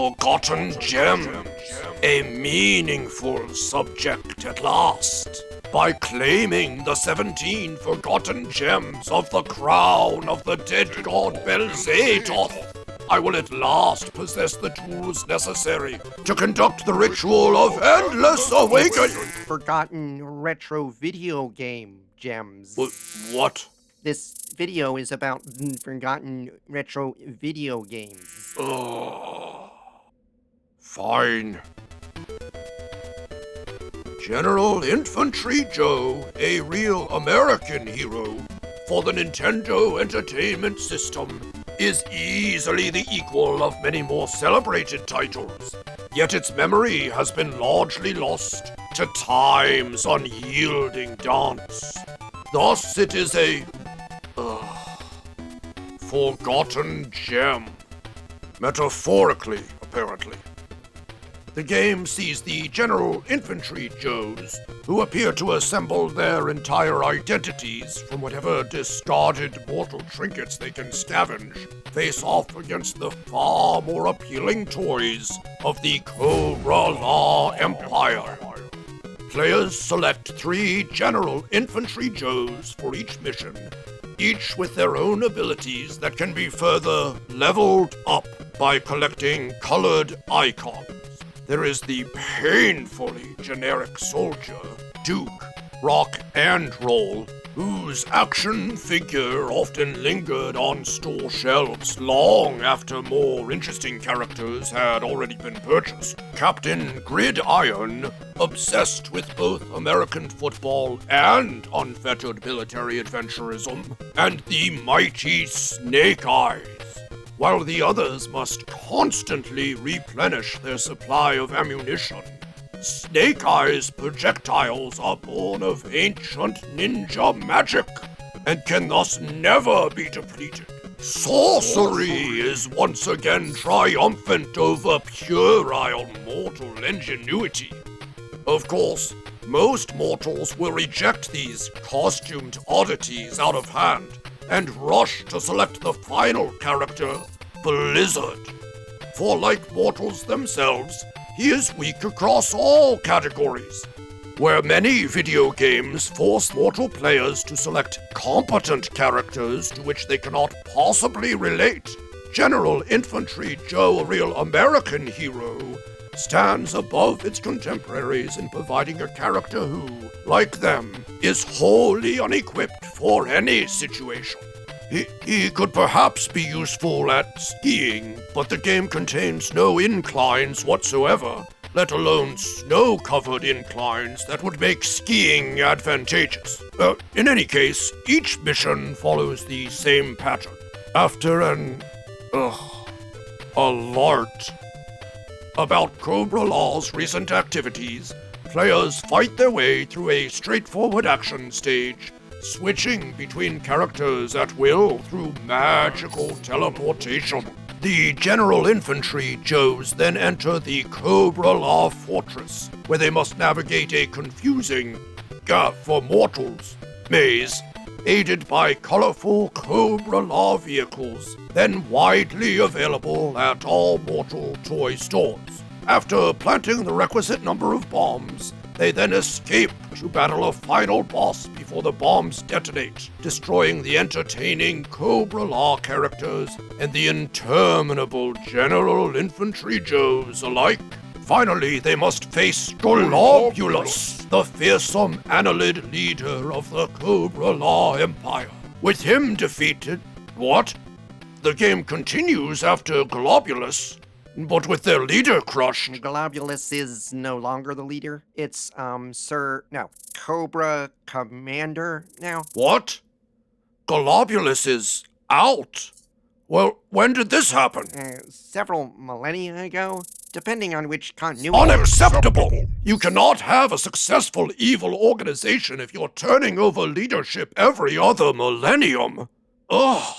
forgotten gems, a meaningful subject at last. By claiming the 17 forgotten gems of the crown of the dead god Belzedoth, I will at last possess the tools necessary to conduct the ritual of endless awakening. Forgotten retro video game gems. What? This video is about forgotten retro video games. Fine. General Infantry Joe, a real American hero for the Nintendo Entertainment System, is easily the equal of many more celebrated titles, yet its memory has been largely lost to time's unyielding dance. Thus it is a forgotten gem. Metaphorically, apparently. The game sees the General Infantry Joes, who appear to assemble their entire identities from whatever discarded mortal trinkets they can scavenge, face off against the far more appealing toys of the Cobra Law Empire. Players select 3 General Infantry Joes for each mission, each with their own abilities that can be further leveled up by collecting colored icons. There is the painfully generic soldier, Duke, Rock and Roll, whose action figure often lingered on store shelves long after more interesting characters had already been purchased. Captain Gridiron, obsessed with both American football and unfettered military adventurism, and the mighty Snake Eyes, while the others must constantly replenish their supply of ammunition. Snake Eyes projectiles are born of ancient ninja magic and can thus never be depleted. Sorcery is once again triumphant over puerile mortal ingenuity. Of course, most mortals will reject these costumed oddities out of hand and rush to select the final character, Blizzard. For like mortals themselves, he is weak across all categories. Where many video games force mortal players to select competent characters to which they cannot possibly relate, General Infantry Joe, a real American hero, stands above its contemporaries in providing a character who, like them, is wholly unequipped for any situation. He could perhaps be useful at skiing, but the game contains no inclines whatsoever, let alone snow-covered inclines that would make skiing advantageous. In any case, each mission follows the same pattern. After an alert about Cobra Law's recent activities, players fight their way through a straightforward action stage, switching between characters at will through magical teleportation. The General Infantry Joes then enter the Cobra Law Fortress, where they must navigate a confusing, for mortals, maze, aided by colorful Cobra Law vehicles, then widely available at all mortal toy stores. After planting the requisite number of bombs, they then escape to battle a final boss before the bombs detonate, destroying the entertaining Cobra Law characters and the interminable General Infantry Joes alike. Finally, they must face Globulus, the fearsome annelid leader of the Cobra Law Empire. With him defeated, the game continues after Globulus, but with their leader crushed. Globulus is no longer the leader. It's, Cobra Commander now. What? Globulus is out? Well, when did this happen? Several millennia ago, depending on which continuity. Unacceptable! You cannot have a successful evil organization if you're turning over leadership every other millennium. Ugh.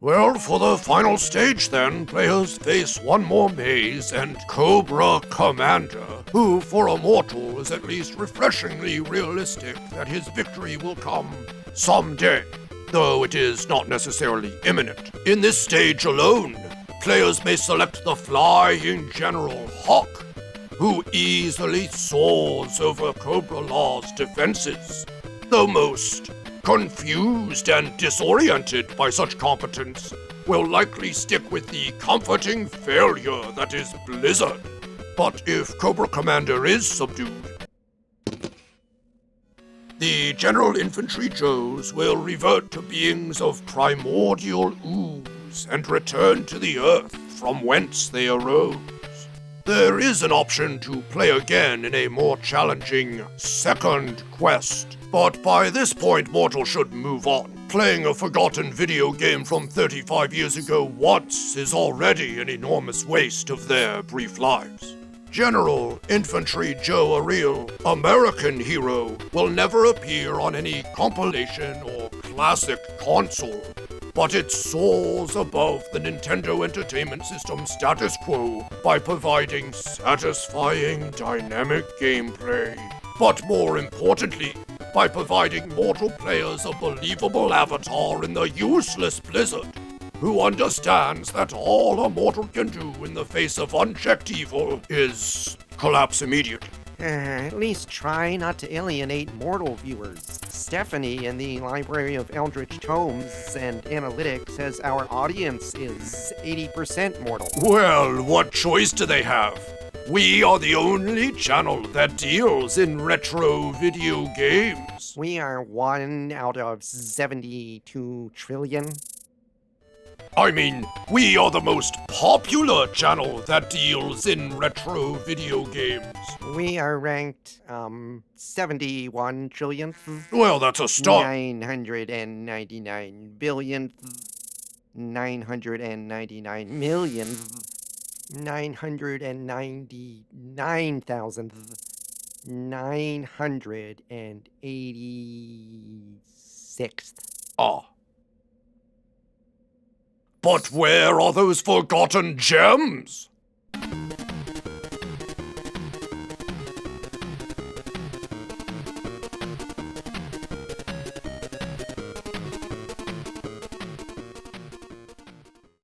Well, for the final stage then, players face one more maze and Cobra Commander, who, for a mortal, is at least refreshingly realistic that his victory will come someday, though it is not necessarily imminent. In this stage alone, players may select the flying General Hawk, who easily soars over Cobra Law's defenses. The most confused and disoriented by such competence will likely stick with the comforting failure that is Blizzard. But if Cobra Commander is subdued, the General Infantry Joes will revert to beings of primordial ooze and return to the earth from whence they arose. There is an option to play again in a more challenging second quest, but by this point mortals should move on. Playing a forgotten video game from 35 years ago once is already an enormous waste of their brief lives. General Infantry Joe, a real American hero, will never appear on any compilation or classic console, but it soars above the Nintendo Entertainment System status quo by providing satisfying dynamic gameplay. But more importantly, by providing mortal players a believable avatar in the useless Blizzard, who understands that all a mortal can do in the face of unchecked evil is collapse immediately. At least try not to alienate mortal viewers. Stephanie in the Library of Eldritch Tomes and Analytics says our audience is 80% mortal. Well, what choice do they have? We are the only channel that deals in retro video games. We are 1 out of 72 trillion. I mean, we are the most popular channel that deals in retro video games. We are ranked 71 trillionth. Well, that's a start. 999 billionth. 999 millionth. 999,000th. 986th. Ah. But where are those forgotten gems?